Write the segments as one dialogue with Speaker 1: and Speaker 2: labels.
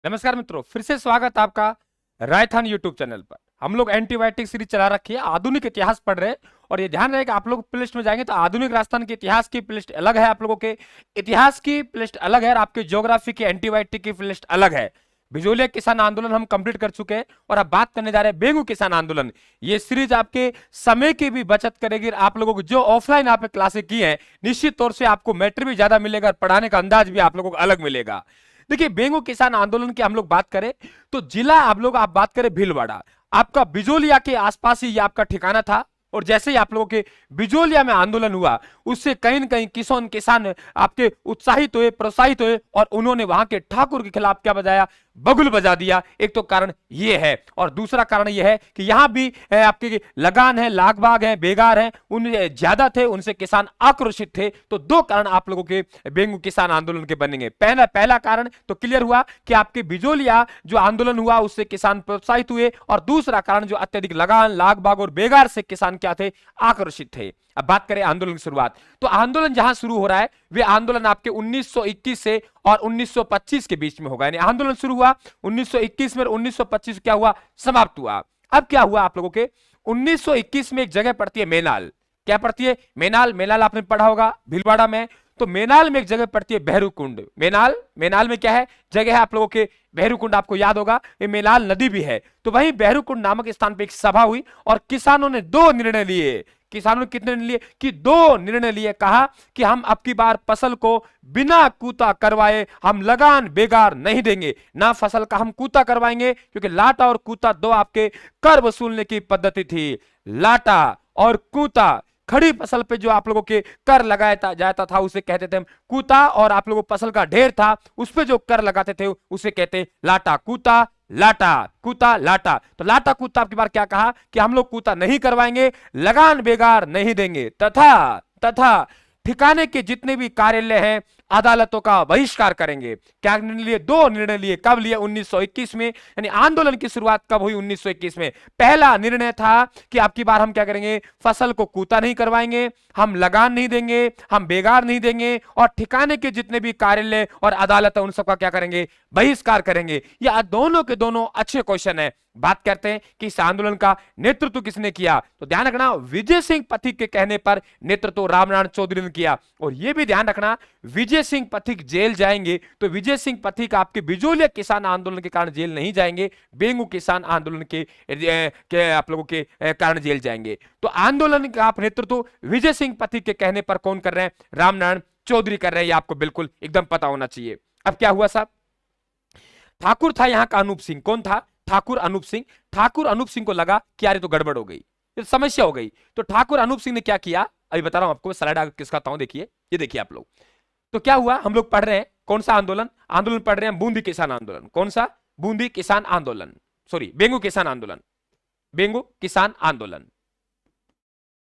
Speaker 1: नमस्कार मित्रों, फिर से स्वागत आपका रायथान यूट्यूब चैनल पर। हम लोग एंटीबायोटिक सीरीज चला रखी है, आधुनिक इतिहास पढ़ रहे हैं। और ये ध्यान रहे कि आप लोग प्लेलिस्ट में जाएंगे तो आधुनिक राजस्थान के इतिहास की प्लेलिस्ट अलग है, आप लोगों के इतिहास की प्लेलिस्ट अलग है, और आपके ज्योग्राफी की एंटीबायोटिक की प्लेलिस्ट अलग है। बिजोलिया किसान आंदोलन हम कंप्लीट कर चुके हैं और अब बात करने जा रहे हैं बेंगू किसान आंदोलन। ये सीरीज आपके समय की भी बचत करेगी। आप लोगों को जो ऑफलाइन आपने क्लासेस की है, निश्चित तौर से आपको मैटर भी ज्यादा मिलेगा और पढ़ाने का अंदाज भी आप लोगों को अलग मिलेगा। देखिए, बेंगू किसान आंदोलन की हम लोग बात करें तो जिला आप बात करें भीलवाड़ा, आपका बिजोलिया के आसपास ही ये आपका ठिकाना था। और जैसे ही आप लोगों के बिजोलिया में आंदोलन हुआ, उससे कहीं न कहीं किसान आपके उत्साहित हुए, प्रोत्साहित हुए, और उन्होंने वहां के ठाकुर के खिलाफ क्या बजाया, बगुल बजा दिया। एक तो कारण ये है, और दूसरा कारण ये है कि यहां भी आपके लगान है, लागबाग है, बेगार है, उन ज्यादा थे, उनसे किसान आक्रोशित थे। तो दो कारण आप लोगों के बेंगू किसान आंदोलन के बनेंगे। पहला कारण तो क्लियर हुआ कि आपके बिजोलिया जो आंदोलन हुआ उससे किसान प्रोत्साहित हुए, और दूसरा कारण जो अत्यधिक लगान, लागबाग और बेगार से किसान क्या थे, आकर्षित थे। अब बात करें आंदोलन की शुरुआत, तो आंदोलन जहां शुरू हो रहा है वे आंदोलन आपके 1921 से और 1925 के बीच में होगा। यानी आंदोलन शुरू हुआ 1921 में, 1925 क्या हुआ, समाप्त हुआ। अब क्या हुआ आप लोगों के 1921 में एक जगह पड़ती है मेनाल। क्या पड़ती है, मेनाल। मेनाल आपने पढ़ा होगा भीलवाड़ा में। तो मेनाल में एक जगह पड़ती है भैरूकुंड। मेनाल में क्या है, जगह है आप लोगों के भैरूकुंड, आपको याद होगा ये मेनाल नदी भी है। तो वहीं भैरूकुंड नामक स्थान पे एक सभा हुई और किसानों ने दो निर्णय लिए। किसानों ने कितने निर्णय लिए कि दो निर्णय लिए। कहा कि हम अब की बार फसल को बिना कूता करवाए हम लगान बेगार नहीं देंगे। ना फसल का हम कूता करवाएंगे, क्योंकि लाटा और कूता दो आपके कर वसूलने की पद्धति थी। लाटा और कूता, खड़ी फसल पे जो आप लोगों के कर लगाया जाता था उसे कहते थे हम कूता, और आप लोगों फसल का ढेर था उस पे जो कर लगाते थे उसे कहते लाटा कूता, लाटा कूता, लाटा। तो लाटा कूता आपकी बार क्या कहा कि हम लोग कूता नहीं करवाएंगे, लगान बेगार नहीं देंगे, तथा तथा ठिकाने के जितने भी कार्यालय हैं अदालतों का बहिष्कार करेंगे। क्या निर्णय लिए, दो निर्णय लिए। कब लिए, 1921 में। यानी आंदोलन की शुरुआत कब हुई, 1921 में। पहला निर्णय था कि आपकी बार हम क्या करेंगे, फसल को कूता नहीं करवाएंगे, हम लगान नहीं देंगे, हम बेगार नहीं देंगे, और ठिकाने के जितने भी कार्यालय और अदालत है उन सबका क्या करेंगे, बहिष्कार करेंगे। यह दोनों के दोनों अच्छे क्वेश्चन है। बात करते हैं कि इस आंदोलन का नेतृत्व किसने किया, तो ध्यान रखना विजय सिंह पथिक के कहने पर नेतृत्व रामनारायण चौधरी ने किया। और यह भी ध्यान रखना, विजय सिंह पथिक जेल जाएंगे तो विजय सिंह पथिक आपके बिजोलिया किसान आंदोलन के कारण जेल नहीं जाएंगे, बेंगू किसान आंदोलन के आप लोगों के कारण जेल जाएंगे। तो आंदोलन का आप नेतृत्व विजय सिंह पथिक के कहने पर कौन कर रहे हैं, रामनारायण चौधरी कर रहे हैं। ये आपको बिल्कुल एकदम पता होना चाहिए। अब क्या हुआ साहब, ठाकुर था यहाँ का अनूप सिंह। कौन था, ठाकुर अनूप सिंह। ठाकुर अनूप सिंह को लगा कि यार ये तो गड़बड़ हो गई, ये तो समस्या हो गई। तो ठाकुर अनूप सिंह ने क्या किया, अभी बता रहा हूं आपको, स्लाइड आगे किसका हूं, देखिए ये देखिए आप लोग। तो क्या हुआ, हम लोग पढ़ रहे हैं कौन सा आंदोलन, आंदोलन पढ़ रहे हैं बूंदी किसान आंदोलन। कौन सा, बूंदी किसान आंदोलन, सॉरी बेंगू किसान आंदोलन, बेंगू किसान आंदोलन,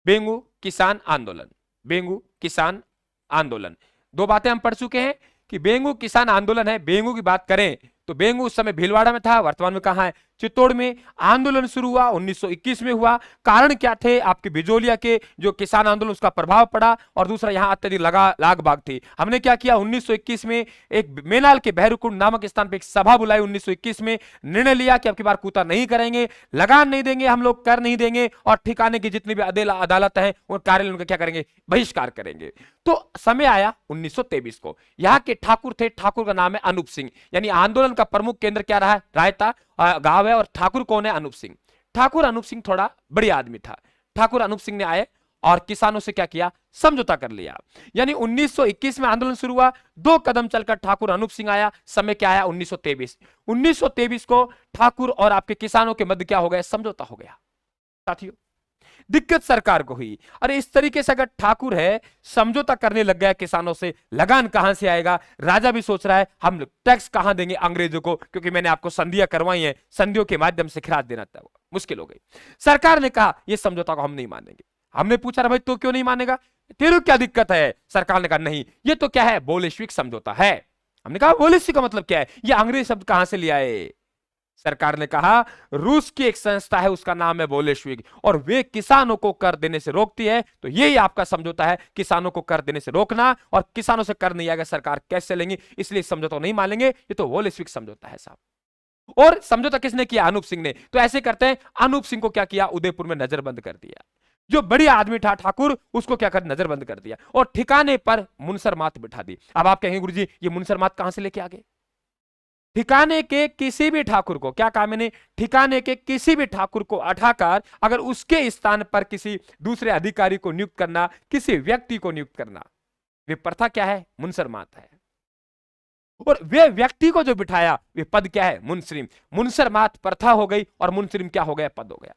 Speaker 1: बेंगू किसान आंदोलन, बेंगू किसान आंदोलन। दो बातें हम पढ़ चुके हैं कि बेंगू किसान आंदोलन है। बेंगू की बात करें तो बेंगू उस समय भीलवाड़ा में था, वर्तमान में कहां है, चित्तौड़ में। आंदोलन शुरू हुआ 1921 में हुआ। कारण क्या थे, आपके बिजोलिया के जो किसान आंदोलन उसका प्रभाव पड़ा, और दूसरा यहां अत्यधिक लाग बाग थी। हमने क्या किया, 1921 में एक मेनाल के भैरूकुंड नामक स्थान पर एक सभा बुलाई। 1921 में निर्णय लिया कि अब की बार कूता नहीं करेंगे, लगान नहीं देंगे, हम लोग कर नहीं देंगे, और ठिकाने की जितनी भी अदालत है उन कार्यालय उनका क्या करेंगे, बहिष्कार करेंगे। तो समय आया 1923 को। यहाँ के ठाकुर थे, ठाकुर का नाम है अनूप सिंह। यानी आंदोलन का प्रमुख केंद्र क्या रहा है, रायता गांव है, और ठाकुर कौन है, अनूप सिंह। ठाकुर अनूप सिंह थोड़ा बढ़िया आदमी था। ठाकुर अनूप सिंह ने आए और किसानों से क्या किया, समझौता कर लिया। यानी 1921 में आंदोलन शुरू हुआ, दो कदम चलकर ठाकुर अनूप सिंह आया। समय क्या आया, 1923। 1923 को ठाकुर और आपके किसानों के मध्य क्या हो गया, समझौता हो गया। साथियों, दिक्कत सरकार को हुई। अरे इस तरीके से अगर ठाकुर है समझौता करने लग गया किसानों से, लगान कहां से आएगा, राजा भी सोच रहा है हम टैक्स कहां देंगे अंग्रेजों को, क्योंकि मैंने आपको संधियां करवाई हैं, संधियों के माध्यम से खिरात देना था, मुश्किल हो गई। सरकार ने कहा यह समझौता को हम नहीं मानेंगे। हमने पूछा भाई तो क्यों नहीं मानेगा, तेरे क्या दिक्कत है। सरकार ने कहा नहीं, ये तो क्या है, बोल्शेविक समझौता है। हमने कहा बोल्शेविक का मतलब क्या है, ये अंग्रेज शब्द कहां से लिया है। सरकार ने कहा रूस की एक संस्था है उसका नाम है बोल्शेविक, और वे किसानों को कर देने से रोकती है। तो यही आपका समझौता है, किसानों को कर देने से रोकना, और किसानों से कर नहीं आएगा सरकार कैसे लेंगी, इसलिए समझौता नहीं मानेंगे, ये तो बोल्शेविक समझौता है साहब। और समझौता किसने किया? अनूप सिंह ने। तो ऐसे करते हैं, अनूप सिंह को क्या किया? उदयपुर में नजरबंद कर दिया। जो बड़ी आदमी था ठाकुर, उसको क्या कर नजरबंद कर दिया और ठिकाने पर मुनसर मात बिठा दी। अब आप कहेंगे गुरुजी ये मुनसर मात कहां से लेके आ गए? ठिकाने के किसी भी ठाकुर को, क्या कहा मैंने? ठिकाने के किसी भी ठाकुर को उठाकर अगर उसके स्थान पर किसी दूसरे अधिकारी को नियुक्त करना, किसी व्यक्ति को नियुक्त करना, वे प्रथा क्या है? मुनसर मात है। और वे व्यक्ति को जो बिठाया वे पद क्या है? मुनसरिम। मुनसर मात प्रथा हो गई और मुनसरिम क्या हो गया? पद हो गया।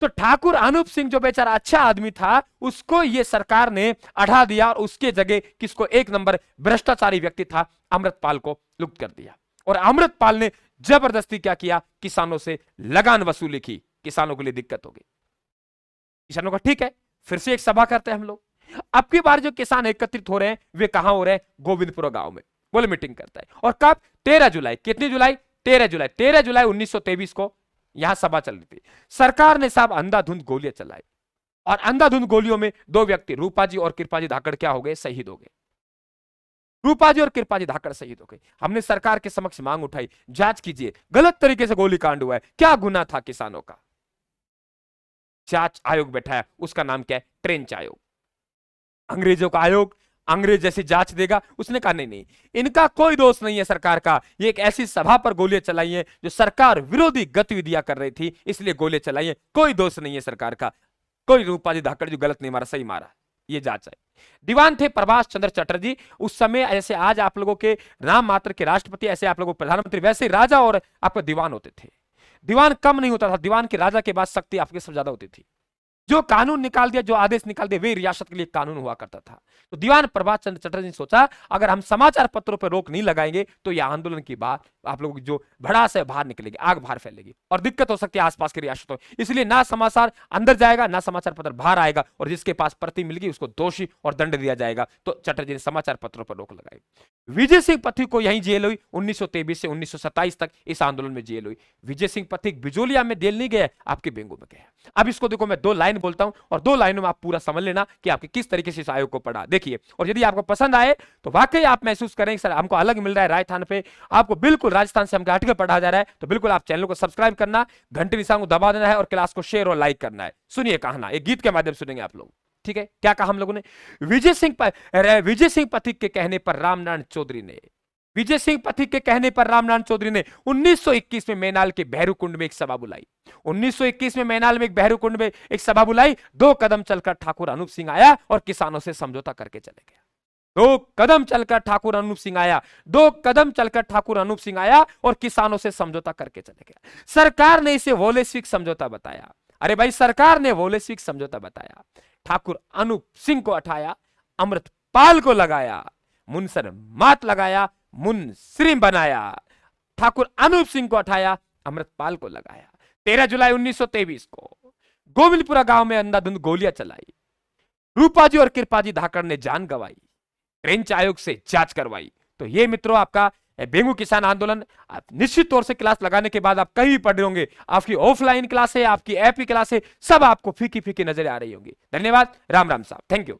Speaker 1: तो ठाकुर अनूप सिंह जो बेचारा अच्छा आदमी था, उसको ये सरकार ने अढ़ा दिया और उसके जगह किसको? एक नंबर भ्रष्टाचारी व्यक्ति था अमृतपाल को लुप्त कर दिया। और अमृतपाल ने जबरदस्ती क्या किया? किसानों से लगान वसूली की। किसानों के लिए दिक्कत होगी। किसानों का ठीक है, फिर से एक सभा करते हैं हम लोग। अब की बार जो किसान एकत्रित हो रहे हैं वे कहां हो रहे हैं? गोविंदपुरा गांव में गोल मीटिंग करता है। और कब? 13 जुलाई। कितनी जुलाई? 13 जुलाई। 13 जुलाई 1923 को यहां सभा चल रही थी। सरकार ने साहब अंधाधुंध गोलियां चलाई और अंधाधुंध गोलियों में दो व्यक्ति रूपाजी और कृपाजी धाकड़ क्या हो गए? शहीद हो गए। रूपाजी और कृपाजी धाकड़ शहीद हो गए। हमने सरकार के समक्ष मांग उठाई, जांच कीजिए, गलत तरीके से गोलीकांड हुआ है, क्या गुना था किसानों का? जांच आयोग बैठाया, उसका नाम क्या है? ट्रेंच आयोग। अंग्रेजों का आयोग, अंग्रेज जैसी जांच देगा। उसने कहा नहीं नहीं, इनका कोई दोष नहीं है सरकार का, ये एक ऐसी सभा पर गोलियां चलाई हैं जो सरकार विरोधी गतिविधियां कर रही थी, इसलिए गोलियां चलाई हैं, कोई दोष नहीं है सरकार का, कोई रूपाजी धाकड़ जो गलत नहीं मारा, सही मारा, ये जांच है। दीवान थे प्रभाष चंद्र चटर्जी। उस समय ऐसे आज आप लोगों के नाम मात्र के राष्ट्रपति, ऐसे आप लोगों प्रधानमंत्री, वैसे राजा और आपका दीवान होते थे। दीवान कम नहीं होता था, दीवान की राजा के बाद शक्ति आपके सब ज्यादा होती थी। जो कानून निकाल दिया, जो आदेश निकाल दिया, वे रियासत के लिए कानून हुआ करता था। तो दीवान प्रभाष चंद्र चटर्जी ने सोचा अगर हम समाचार पत्रों पर रोक नहीं लगाएंगे तो यह आंदोलन की बात आप लोगों की जो भड़ास है बाहर निकलेगी, आग बाहर फैलेगी और दिक्कत हो सकती है आसपास की रियासतों। इसलिए ना समाचार अंदर जाएगा ना समाचार पत्र बाहर आएगा और जिसके पास प्रति मिलेगी उसको दोषी और दंड दिया जाएगा। तो चटर्जी ने समाचार पत्रों पर रोक लगाई। विजय सिंह पथिक को यहीं जेल हुई 1923 से 1927 तक इस आंदोलन में जेल हुई। विजय सिंह पथिक बिजोलिया में जेल नहीं गया, आपके बेंगू में गया। अब इसको देखो, मैं 2 लाइन बोलता हूं और 2 लाइनों में आप पूरा समझ लेना कि आपके किस तरीके से इस आयोग को पढ़ा। देखिए, और यदि आपको पसंद आए तो वाकई आप महसूस करें सर हमको अलग मिल रहा है राजस्थान पे, आपको बिल्कुल राजस्थान से हमको हटकर पढ़ा जा रहा है, तो बिल्कुल आप चैनल को सब्सक्राइब करना, घंटे निशान को दबा देना है और क्लास को शेयर और लाइक करना है। सुनिए कहना, एक गीत के माध्यम से सुनेंगे आप लोग, ठीक है? क्या कहा हम लोगों ने? विजय सिंह पथिक के कहने पर रामनारायण चौधरी ने, विजय सिंह पथिक के कहने पर रामनारायण चौधरी ने 1921 में मैनाल के भैरूकुंड में एक सभा बुलाई। 1921 में मैनाल में एक भैरूकुंड में एक सभा बुलाई। 2 कदम चलकर ठाकुर अनूप सिंह आया और किसानों से समझौता करके चले गया। 2 कदम चलकर ठाकुर अनूप सिंह आया, 2 कदम चलकर ठाकुर अनूप सिंह आया और किसानों से समझौता करके चले गया। सरकार ने इसे वोलेस्विक समझौता बताया। अरे भाई, सरकार ने वोलेस्विक समझौता बताया। ठाकुर अनूप सिंह को हटाया, अमृतपाल को लगाया, मुनसर मात लगाया, मुनसरिम बनाया। ठाकुर अनूप सिंह को हटाया, अमृतपाल को लगाया। 13 जुलाई 1923 को गोविंदपुरा गांव में अंधाधुंध गोलियां चलाई। रूपाजी और कृपाजी धाकड़ ने जान गंवाई। ट्रेंच आयोग से जांच करवाई। तो ये मित्रों आपका बेंगू किसान आंदोलन। आप निश्चित तौर से क्लास लगाने के बाद आप कहीं भी पढ़ रहे होंगे, आपकी ऑफलाइन क्लास है, आपकी ऐप की क्लास है, सब आपको फीकी फीकी नजर आ रही होंगी। धन्यवाद। राम राम साहब, थैंक यू।